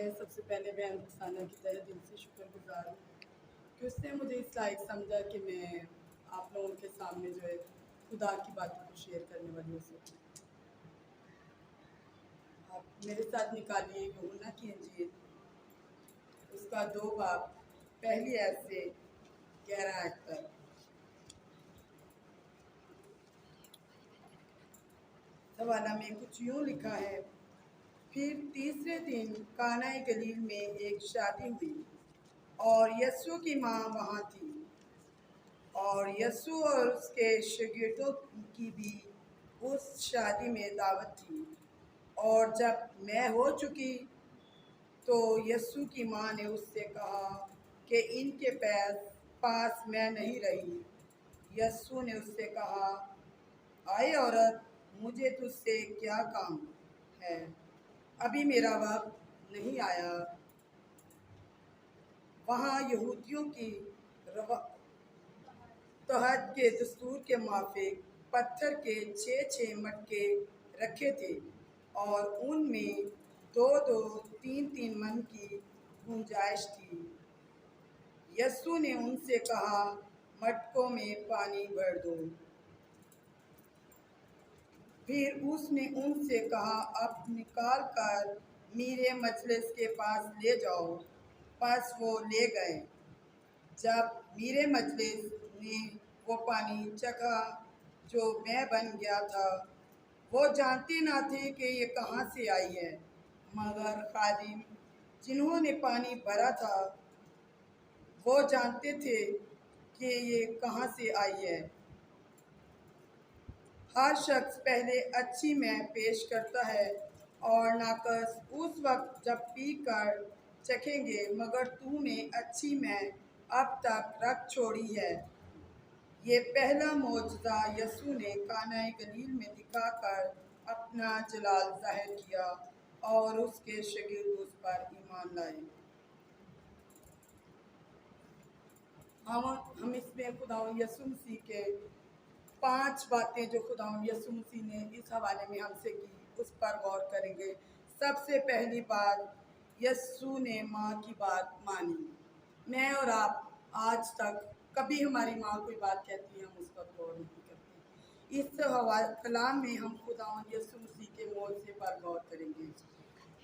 میں سب سے پہلے بہن رخسانہ کی تہہ دل سے شکر گزار ہوں کہ اس نے مجھے اس لائق سمجھا کہ میں آپ لوگوں کے سامنے جو ہے خدا کی باتوں کو شیئر کرنے والی ہو سکوں۔ آپ میرے ساتھ نکالیے یوحنا کی انجیل، اس کا 2 باب، پہلی آیت سے 11 آیت تک۔ حوالہ میں کچھ یوں لکھا ہے: پھر تیسرے دن کانہ گلیل میں ایک شادی ہوئی اور یسوع کی ماں وہاں تھی، اور یسوع اور اس کے شاگردوں کی بھی اس شادی میں دعوت تھی۔ اور جب میں ہو چکی تو یسوع کی ماں نے اس سے کہا کہ ان کے پاس میں نہیں رہی۔ یسوع نے اس سے کہا: آئے عورت، مجھے تجھ سے کیا کام ہے؟ ابھی میرا وقت نہیں آیا۔ وہاں یہودیوں کی توحد کے دستور کے موافق پتھر کے 6 مٹکے رکھے تھے، اور ان میں 2 3 من کی گنجائش تھی۔ یسوع نے ان سے کہا: مٹکوں میں پانی بھر دو۔ پھر اس نے ان سے کہا: اب نکال کر میرے مجلس کے پاس لے جاؤ۔ پس وہ لے گئے۔ جب میرے مجلس نے وہ پانی چکھا جو میں بن گیا تھا، وہ جانتے نہ تھے کہ یہ کہاں سے آئی ہے، مگر خادم جنہوں نے پانی بھرا تھا وہ جانتے تھے کہ یہ کہاں سے آئی ہے۔ ہر شخص پہلے اچھی میں پیش کرتا ہے اور ناقص اس وقت جب پی کر چکھیں گے، مگر تو نے اچھی میں اب تک رکھ چھوڑی ہے۔ یہ پہلا معجزہ یسوع نے کانہ گلیل میں دکھا کر اپنا جلال ظاہر کیا، اور اس کے شاگرد اس پر ایمان لائے۔ ہم اس میں خداوند یسوع مسیح کے 5 باتیں جو خداوند یسوع مسیح نے اس حوالے میں ہم سے کی، اس پر غور کریں گے۔ سب سے پہلی بات، یسوع نے ماں کی بات مانی۔ میں اور آپ آج تک کبھی ہماری ماں کوئی بات کہتی ہے ہم اس پر غور نہیں کرتے۔ اس کلام میں ہم خداوند یسوع مسیح کے معجزے پر غور کریں گے۔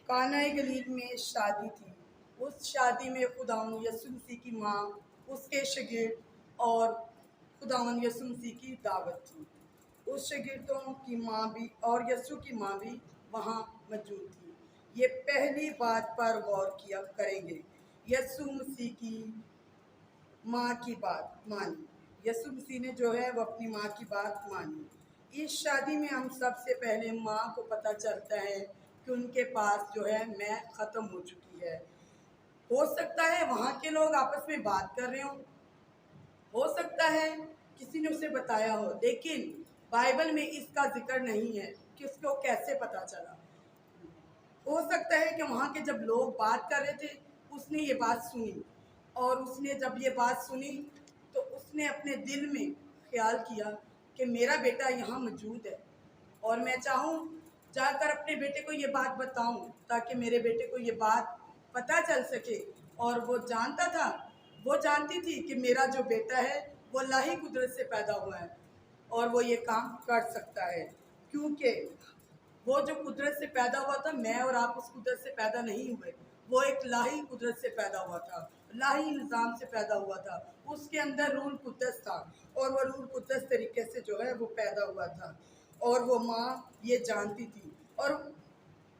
کانہ گلیل میں شادی تھی۔ اس شادی میں خداوند یسوع مسیح کی ماں، اس کے شاگرد اور خداوند یسوع مسیح کی دعوت تھی۔ اس شاگردوں کی ماں بھی اور یسوع کی ماں بھی وہاں موجود تھی۔ یہ پہلی بات پر غور کیا کریں گے۔ یسوع مسیح کی ماں کی بات مانی۔ یسوع مسیح نے جو ہے وہ اپنی ماں کی بات مانی۔ اس شادی میں ہم سب سے پہلے ماں کو پتہ چلتا ہے کہ ان کے پاس جو ہے میں ختم ہو چکی ہے۔ ہو سکتا ہے وہاں کے لوگ آپس میں بات کر رہے ہوں، ہو سکتا ہے کسی نے اسے بتایا ہو، لیکن بائبل میں اس کا ذکر نہیں ہے کہ اس کو کیسے پتہ چلا۔ ہو سکتا ہے کہ وہاں کے جب لوگ بات کر رہے تھے اس نے یہ بات سنی، اور اس نے جب یہ بات سنی تو اس نے اپنے دل میں خیال کیا کہ میرا بیٹا یہاں موجود ہے، اور میں چاہوں جا کر اپنے بیٹے کو یہ بات بتاؤں تاکہ میرے بیٹے کو یہ بات پتہ چل سکے۔ اور وہ جانتا تھا، وہ جانتی تھی کہ میرا جو بیٹا ہے وہ الہی قدرت سے پیدا ہوا ہے، اور وہ یہ کام کر سکتا ہے، کیونکہ وہ جو قدرت سے پیدا ہوا تھا، میں اور آپ اس قدرت سے پیدا نہیں ہوئے، وہ ایک الہی قدرت سے پیدا ہوا تھا، الہی نظام سے پیدا ہوا تھا۔ اس کے اندر روح القدس تھا، اور وہ روح القدس طریقے سے جو ہے وہ پیدا ہوا تھا، اور وہ ماں یہ جانتی تھی۔ اور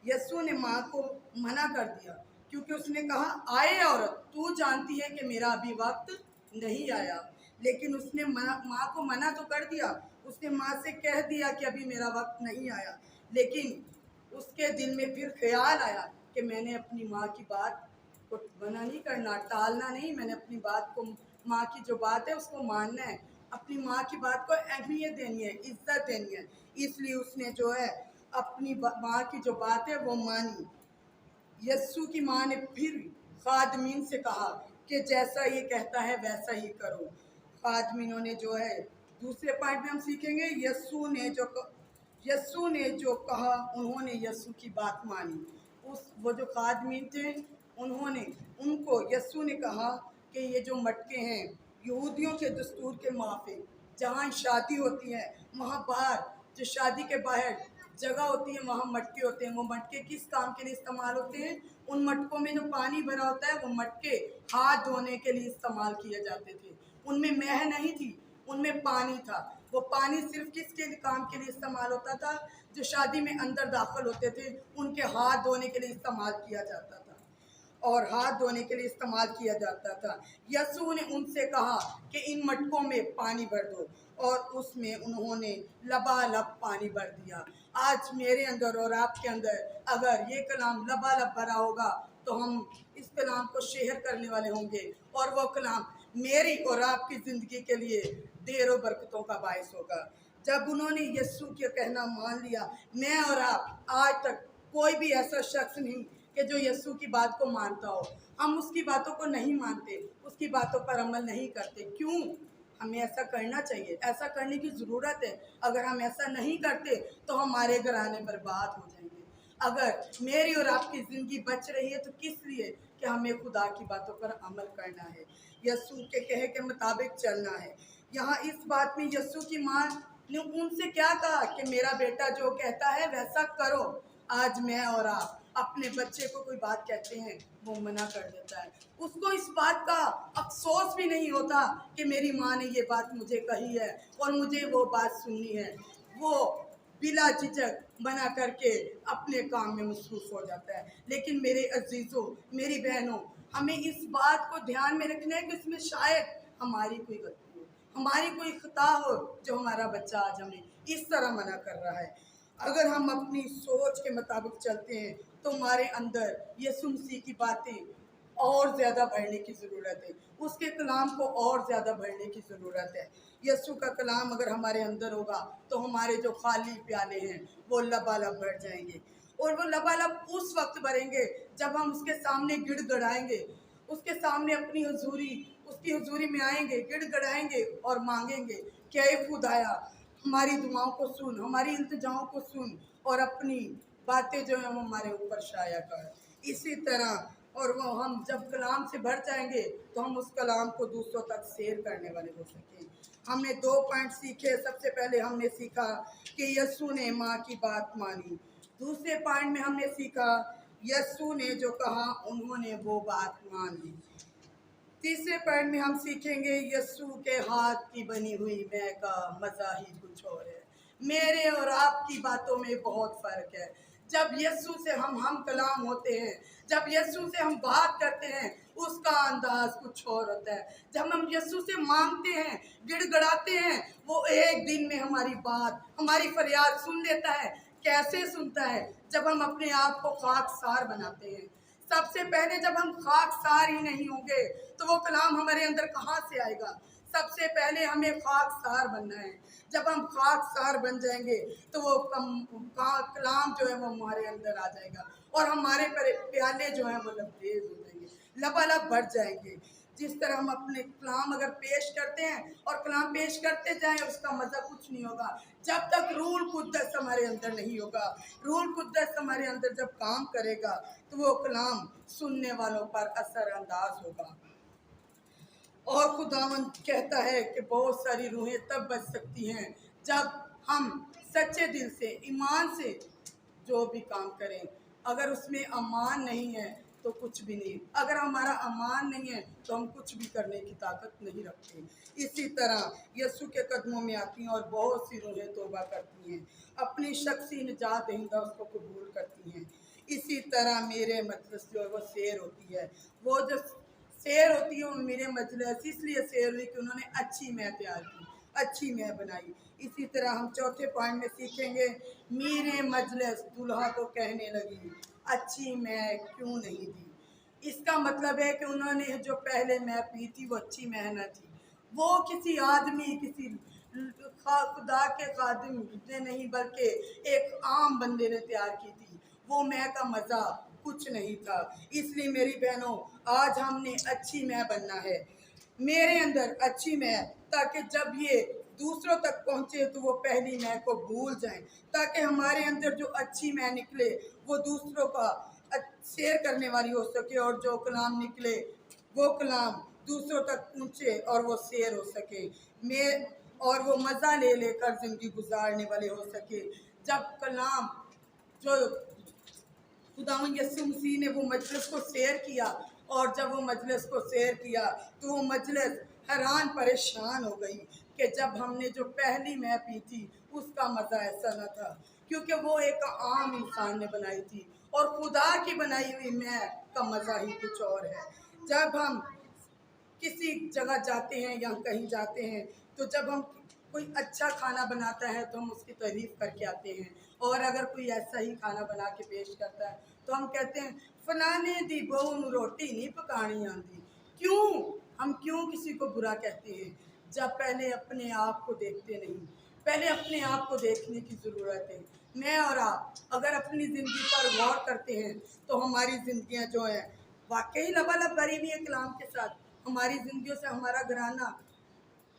یسوع نے ماں کو منع کر دیا، کیونکہ اس نے کہا: آئے عورت، تو جانتی ہے کہ میرا ابھی وقت نہیں آیا۔ لیکن اس نے ماں کو منع تو کر دیا، اس نے ماں سے کہہ دیا کہ ابھی میرا وقت نہیں آیا، لیکن اس کے دل میں پھر خیال آیا کہ میں نے اپنی ماں کی بات کو منع نہیں کرنا، ٹالنا نہیں، میں نے اپنی بات کو، ماں کی جو بات ہے اس کو ماننا ہے، اپنی ماں کی بات کو اہمیت دینی ہے، عزت دینی ہے۔ اس لیے اس نے جو ہے اپنی ماں کی جو بات ہے وہ مانی۔ یسوع کی ماں نے پھر خادمین سے کہا کہ جیسا یہ کہتا ہے ویسا ہی کرو۔ خادمینوں نے جو ہے دوسرے پوائنٹ میں ہم سیکھیں گے، یسوع نے جو کہا انہوں نے یسوع کی بات مانی۔ वो जो खादमीन थे उनको यस्सु ने कहा कि ये जो मटके हैं यहूदियों के दस्तूर के मुताबिक जहाँ शादी होती है वहाँ बाहर जो शादी के बाहर जगह होती है वहाँ मटके होते हैं। वो मटके किस काम के लिए इस्तेमाल होते हैं? उन मटकों में जो पानी भरा होता है वो मटके हाथ धोने के लिए इस्तेमाल किए जाते थे। उनमें मैह नहीं थी, उनमें पानी था। वो पानी सिर्फ किसके काम के लिए इस्तेमाल होता था? जो शादी में अंदर दाखिल होते थे उनके हाथ धोने के लिए इस्तेमाल किया जाता था और हाथ धोने के लिए इस्तेमाल किया जाता था। यस्सु ने उनसे कहा कि इन मटकों में पानी भर दो और उसमें उन्होंने लबालब पानी भर दिया। आज मेरे अंदर और आपके अंदर अगर ये कलाम लबालब भरा होगा तो हम इस कलाम को शेयर करने वाले होंगे और वो कलाम मेरी और आपकी ज़िंदगी के लिए देर और बरकतों का बायस होगा। जब उन्होंने यस्सु के कहना मान लिया, मैं और आप आज तक कोई भी ऐसा शख्स नहीं कि जो यस्सु की बात को मानता हो। हम उसकी बातों को नहीं मानते, उसकी बातों पर अमल नहीं करते। क्यों? हमें ऐसा करना चाहिए, ऐसा करने की ज़रूरत है। अगर हम ऐसा नहीं करते तो हमारे घराने बर्बाद हो जाएंगे। अगर मेरी और आपकी ज़िंदगी बच रही है तो किस लिए? कि हमें खुदा की बातों पर अमल करना है, यस्सु के कहे के मुताबिक चलना है। यहाँ इस बात में यस्सु की माँ ने उनसे क्या कहा कि मेरा बेटा जो कहता है वैसा करो। आज मैं और आप अपने बच्चे को कोई बात कहते हैं वो मना कर देता है, उसको इस बात का अफसोस भी नहीं होता कि मेरी माँ ने ये बात मुझे कही है और मुझे वो बात सुननी है। वो बिला झिझक मना करके अपने काम में मसरूफ हो जाता है। लेकिन मेरे अजीज़ों, मेरी बहनों, हमें इस बात को ध्यान में रखना है कि इसमें शायद हमारी कोई गलती हो, हमारी कोई खता हो जो हमारा बच्चा आज हमें इस तरह मना कर रहा है। अगर हम अपनी सोच के मुताबिक चलते हैं तो हमारे अंदर यीशु मसीह की बातें और ज़्यादा बढ़ने की ज़रूरत है, उसके कलाम को और ज़्यादा बढ़ने की ज़रूरत है। यीशु का कलाम अगर हमारे अंदर होगा तो हमारे जो खाली प्याले हैं वो लबालब भर जाएंगे। और वो लबालब उस वक्त भरेंगे जब हम उसके सामने गिड़गड़ाएंगे, उसके सामने अपनी हुजूरी, उसकी हुजूरी में आएंगे, गिड़गड़ाएंगे और मांगेंगे कि ऐ खुदाया हमारी दुआओं को सुन, हमारी इल्तिजाओं को सुन और अपनी बातें जो हैं वो हमारे ऊपर शाया कर। इसी तरह और वो हम जब कलाम से भर जाएंगे तो हम उस कलाम को दूसरों तक शेयर करने वाले हो सकें। हमने 2 पॉइंट सीखे। सबसे पहले हमने सीखा कि यस्सु ने माँ की बात मानी। दूसरे पॉइंट में हमने सीखा यस्सु ने जो कहा उन्होंने वो बात मान ली। तीसरे पॉइंट में हम सीखेंगे यस्सु के हाथ की बनी हुई मैं का मज़ा ही कुछ और है। मेरे और आपकी बातों में बहुत फ़र्क है। जब यस्सु से हम कलाम होते हैं, जब यस्सु से हम बात करते हैं, उसका अंदाज कुछ और होता है। जब हम यस्सु से मांगते हैं, गिड़गड़ाते हैं, वो एक दिन में हमारी बात, हमारी फरियाद सुन लेता है। कैसे सुनता है? जब हम अपने आप को खाकसार बनाते हैं। सबसे पहले जब हम खाकसार ही नहीं होंगे तो वो कलाम हमारे अंदर कहाँ से आएगा? सबसे पहले हमें खाकसार बनना है। जब हम खाकसार बन जाएंगे तो वो कलाम जो है वो हमारे अंदर आ जाएगा और हमारे प्याले जो हैं वो लबरेज हो जाएंगे, लबालब बढ़ जाएंगे। जिस तरह हम अपने कलाम अगर पेश करते हैं और कलाम पेश करते जाएं, उसका मज़ा कुछ नहीं होगा जब तक रूह कुद्दस हमारे अंदर नहीं होगा। रूह कुद्दस हमारे अंदर जब काम करेगा तो वो कलाम सुनने वालों पर असरअंदाज होगा। और खुदावंद कहता है कि बहुत सारी रूहें तब बच सकती हैं जब हम सच्चे दिल से, ईमान से जो भी काम करें। अगर उसमें अमान नहीं है तो कुछ भी नहीं। अगर हमारा अमान नहीं है तो हम कुछ भी करने की ताकत नहीं रखते। इसी तरह यीशु के कदमों में आती हैं और बहुत सी रूहें तौबा करती हैं, अपनी शख्सी निजात दहिंदा उसको कबूल करती हैं। इसी तरह मेरे मजलिस जो है वो सैर होती है। वो जो सैर होती है वो मेरे मजलिस इसलिए सैर हुई कि उन्होंने अच्छी मैं तैयार की, अच्छी मैं बनाई। इसी तरह हम चौथे पॉइंट में सीखेंगे मेरे मजलिस दूल्हा को कहने लगी अच्छी मैं क्यों नहीं दी। इसका मतलब है कि उन्होंने जो पहले मैं पी थी वो अच्छी मैं न थी। वो किसी आदमी, किसी खुदा के खादिम ने नहीं बल्कि एक आम बंदे ने तैयार की थी। वो मैं का मज़ा कुछ नहीं था। इसलिए मेरी बहनों, आज हमने अच्छी मैं बनना है, मेरे अंदर अच्छी मैं, ताकि जब ये दूसरों तक पहुँचे तो वो पहली मैं को भूल जाएं, ताकि हमारे अंदर जो अच्छी मैं निकले वो दूसरों का शेयर करने वाली हो सके, और जो कलाम निकले वो कलाम दूसरों तक पहुँचे और वो शेयर हो सके, और वो मज़ा ले लेकर ज़िंदगी गुजारने वाले हो सके। जब कलाम जो खुदावंद यीशु मसीह ने वो मजलिस को शेयर किया, और जब वो मजलिस को शेयर किया तो वो मजलिस हैरान परेशान हो गई कि जब हमने जो पहली मैं पी थी उसका मज़ा ऐसा न था, क्योंकि वो एक आम इंसान ने बनाई थी, और खुदा की बनाई हुई मैं का मज़ा ही कुछ और है। जब हम किसी जगह जाते हैं या कहीं जाते हैं, तो जब हम कोई अच्छा खाना बनाता है तो हम उसकी तारीफ़ करके आते हैं, और अगर कोई ऐसा ही खाना बना के पेश करता है तो हम कहते हैं फलाने दी बहू नूं रोटी नहीं पकानी आती। क्यों हम क्यों किसी को बुरा कहते हैं, जब पहले अपने आप को देखते नहीं। पहले अपने आप को देखने की ज़रूरत है। मैं और आप अगर अपनी ज़िंदगी पर गौर करते हैं तो हमारी ज़िंदगियाँ जो हैं वाकई लबालब भरी हुई है कलाम के साथ। हमारी ज़िंदगियों से हमारा घराना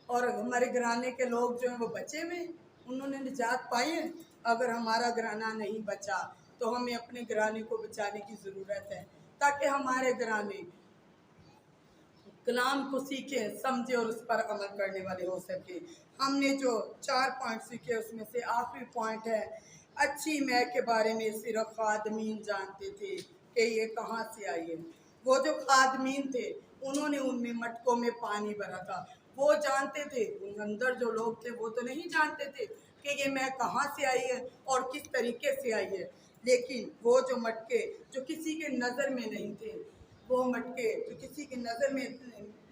और हमारे घराने के लोग जो हैं वो बचे हुए, उन्होंने निजात पाई है। अगर हमारा घराना नहीं बचा तो हमें अपने घराने को बचाने की ज़रूरत है, ताकि हमारे घराने कलाम को सीखे, समझे और उस पर अमल करने वाले हो सके। हमने जो 4 पॉइंट सीखे उसमें से आखिरी पॉइंट है, अच्छी मैं के बारे में सिर्फ खादमीन जानते थे कि ये कहाँ से आई है। वो जो खादमीन थे उन्होंने उनमें मटकों में पानी भरा था, वो जानते थे। उन अंदर जो लोग थे वो तो नहीं जानते थे कि ये मैं कहाँ से आई है और किस तरीके से आई है। लेकिन वो जो मटके जो किसी के नज़र में नहीं थे, वो मटके जो किसी की नज़र में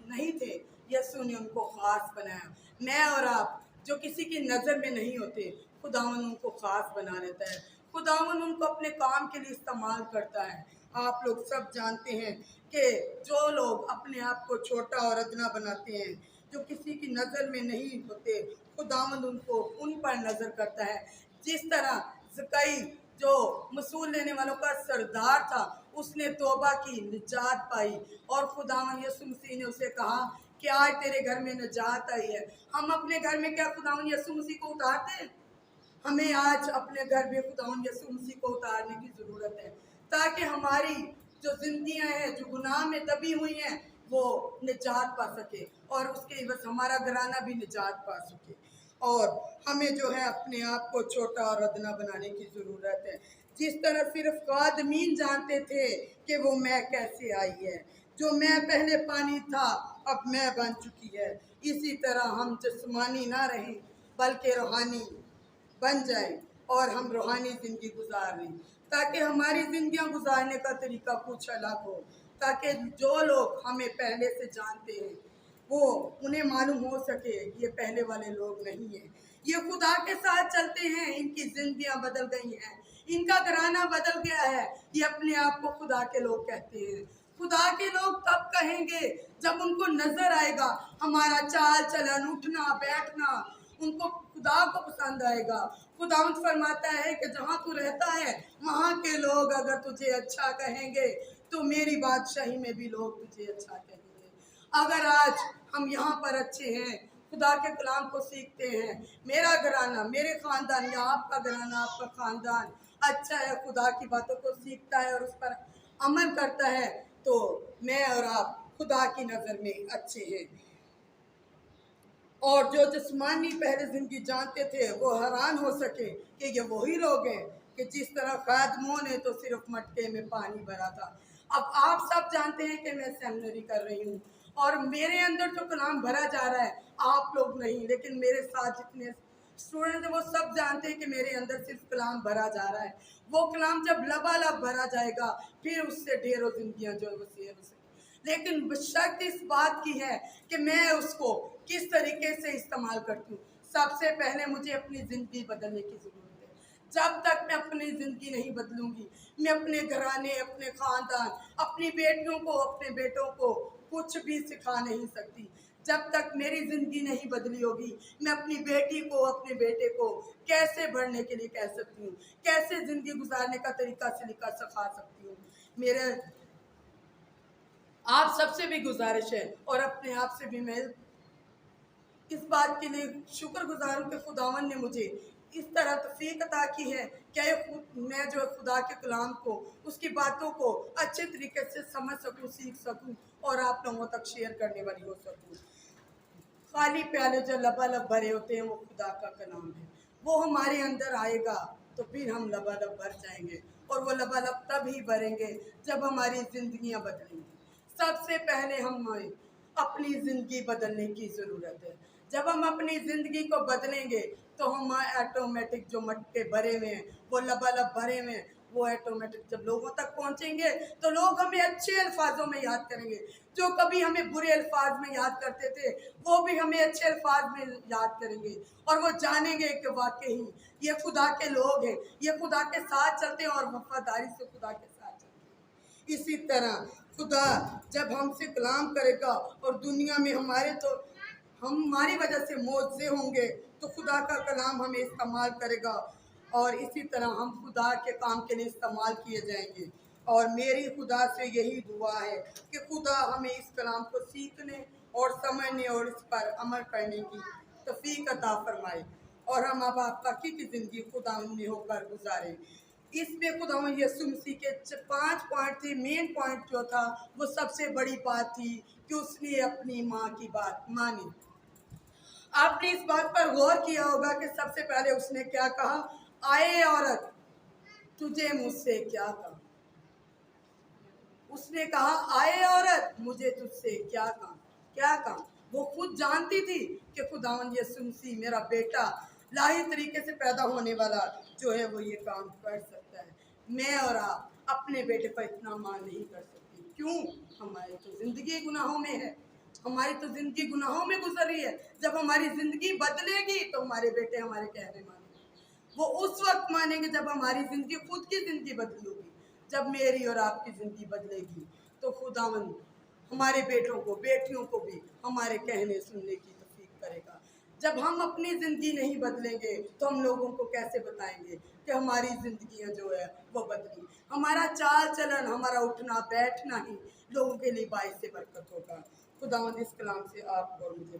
नहीं थे, यीशु ने उनको ख़ास बनाया। मैं और आप जो किसी की नज़र में नहीं होते, खुदावन उनको ख़ास बना लेता है। खुदावन उनको अपने काम के लिए इस्तेमाल करता है। आप लोग सब जानते हैं कि जो लोग अपने आप को छोटा और अदना बनाते हैं, जो किसी की नज़र में नहीं होते, खुदावन उनको उन पर नज़र करता है। जिस तरह ज़कई जो मसूल लेने वालों का सरदार था, उसने तौबा की, निजात पाई, और खुदावन यीशु मसीह ने उसे कहा कि आज तेरे घर में निजात आई है। हम अपने घर में क्या खुदावन यीशु मसीह को उतारते हैं? हमें आज अपने घर में खुदावन यीशु मसीह को उतारने की ज़रूरत है, ताकि हमारी जो जिंदगियां हैं जो गुनाह में दबी हुई हैं वो निजात पा सके, और उसके बस हमारा घराना भी निजात पा सके। और हमें जो है अपने आप को छोटा और अदना बनाने की ज़रूरत है। जिस तरह सिर्फ खादमीन जानते थे कि वो मैं कैसे आई है, जो मैं पहले पानी था अब मैं बन चुकी है, इसी तरह हम जिस्मानी ना रहें बल्कि रूहानी बन जाए, और हम रूहानी ज़िंदगी गुजार लें, ताकि हमारी ज़िंदगियाँ गुजारने का तरीका कुछ अलग हो, ताकि जो लोग हमें पहले से जानते हैं वो उन्हें मालूम हो सके ये पहले वाले लोग नहीं हैं, ये खुदा के साथ चलते हैं, इनकी ज़िंदगियाँ बदल गई हैं, इनका घराना बदल गया है, ये अपने आप को खुदा के लोग कहते हैं। खुदा के लोग तब कहेंगे जब उनको नज़र आएगा हमारा चाल चलन, उठना बैठना, उनको खुदा को पसंद आएगा। खुदावंद फरमाता है कि जहाँ तू रहता है वहाँ के लोग अगर तुझे अच्छा कहेंगे तो मेरी बादशाही में भी लोग तुझे अच्छा कहेंगे। अगर आज हम यहाँ पर अच्छे हैं, खुदा के कलाम को सीखते हैं, मेरा घराना, मेरे ख़ानदान या आपका घराना, आपका ख़ानदान अच्छा है, खुदा की बातों को सीखता है और उस पर अमल करता है, तो मैं और आप खुदा की नज़र में अच्छे हैं। और जो जिस्मानी पहले ज़िंदगी जानते थे वो हैरान हो सके कि ये वही लोग हैं कि जिस तरह खादमों ने तो सिर्फ मटके में पानी भरा था। अब आप सब जानते हैं कि मैं सेमिनरी कर रही हूँ और मेरे अंदर जो कलाम भरा जा रहा है, आप लोग नहीं, लेकिन मेरे साथ जितने स्टूडेंट हैं वो सब जानते हैं कि मेरे अंदर सिर्फ कलाम भरा जा रहा है। वो कलाम जब लबालब भरा जाएगा फिर उससे ढेरों जिंदगियाँ जो है वो शेयर हो सकें। लेकिन शर्त इस बात की है कि मैं उसको किस तरीके से इस्तेमाल करती हूँ। सबसे पहले मुझे अपनी ज़िंदगी बदलने की ज़रूरत है। जब तक मैं अपनी ज़िंदगी नहीं बदलूंगी, मैं अपने घराने, अपने ख़ानदान, अपनी बेटियों को, अपने बेटों को कुछ भी सिखा नहीं सकती। जब तक मेरी ज़िंदगी नहीं बदली होगी, मैं अपनी बेटी को, अपने बेटे को कैसे बढ़ने के लिए कह सकती हूँ, कैसे ज़िंदगी गुजारने का तरीका सिखा सकती हूँ। मेरे आप सबसे भी गुजारिश है और अपने आप से भी मैं इस बात के लिए शुक्रगुजार हूँ कि खुदावन ने मुझे इस तरह तौफीक अता की है कि मैं जो खुदा के कलाम को, उसकी बातों को अच्छे तरीके से समझ सकूं, सीख सकूं और आप लोगों तक शेयर करने वाली हो सकूं। खाली प्याले जो लबालब भरे होते हैं वो खुदा का कलाम है। वो हमारे अंदर आएगा तो फिर हम लबालब भर जाएंगे, और वो लबालब तब ही भरेंगे जब हमारी जिंदगियां बदलेंगी। सबसे पहले हमें अपनी ज़िंदगी बदलने की ज़रूरत है। जब हम अपनी ज़िंदगी को बदलेंगे तो हम ऑटोमेटिक जो मटके भरे हुए हैं, वो लबालब भरे हुए हैं, वो ऑटोमेटिक जब लोगों तक पहुंचेंगे तो लोग हमें अच्छे अल्फाजों में याद करेंगे। जो कभी हमें बुरे अल्फाज में याद करते थे वो भी हमें अच्छे अल्फाज में याद करेंगे, और वो जानेंगे कि वाकई ये खुदा के लोग हैं, ये खुदा के साथ चलते हैं और वफादारी से खुदा के साथ चलते हैं। इसी तरह खुदा जब हमसे कलाम करेगा और दुनिया में हमारी वजह से मौजे होंगे तो खुदा का कलाम हमें इस्तेमाल करेगा, और इसी तरह हम खुदा के काम के लिए इस्तेमाल किए जाएंगे। और मेरी खुदा से यही दुआ है कि खुदा हमें इस कलाम को सीखने और समझने और इस पर अमल करने की तौफीक अता फरमाए, और हम अब बाकी की ज़िंदगी खुदा में होकर गुजारें। इसमें खुदा यीशु मसीह के 5 पॉइंट थे। मेन पॉइंट जो था वो सबसे बड़ी बात थी कि उसने अपनी माँ की बात मानी। आपने इस बात पर गौर किया होगा कि सबसे पहले उसने क्या कहा, आए औरत तुझे मुझसे क्या काम। उसने कहा आए औरत मुझे तुझसे क्या काम, क्या काम। वो खुद जानती थी कि खुदावंद यीशु मसीह मेरा बेटा लाही तरीके से पैदा होने वाला जो है वो ये काम कर सकता है। मैं और आप अपने बेटे पर इतना मान नहीं कर सकते। क्यों? हमारी तो जिंदगी गुनाहों में है, हमारी तो जिंदगी गुनाहों में गुजर रही है। जब हमारी जिंदगी बदलेगी तो हमारे बेटे हमारे कहने मानेंगे। वो उस वक्त मानेंगे जब हमारी जिंदगी, खुद की जिंदगी बदली होगी। जब मेरी और आपकी ज़िंदगी बदलेगी तो खुदावंद हमारे बेटों को, बेटियों को भी हमारे कहने सुनने की तौफीक करेगा। जब हम अपनी ज़िंदगी नहीं बदलेंगे तो हम लोगों को कैसे बताएंगे कि हमारी ज़िंदगियां जो है वो बदली। हमारा चाल चलन, हमारा उठना बैठना ही लोगों के लिए बाइस से बरकत होगा। खुदावंद इस कलाम से आपको और मुझे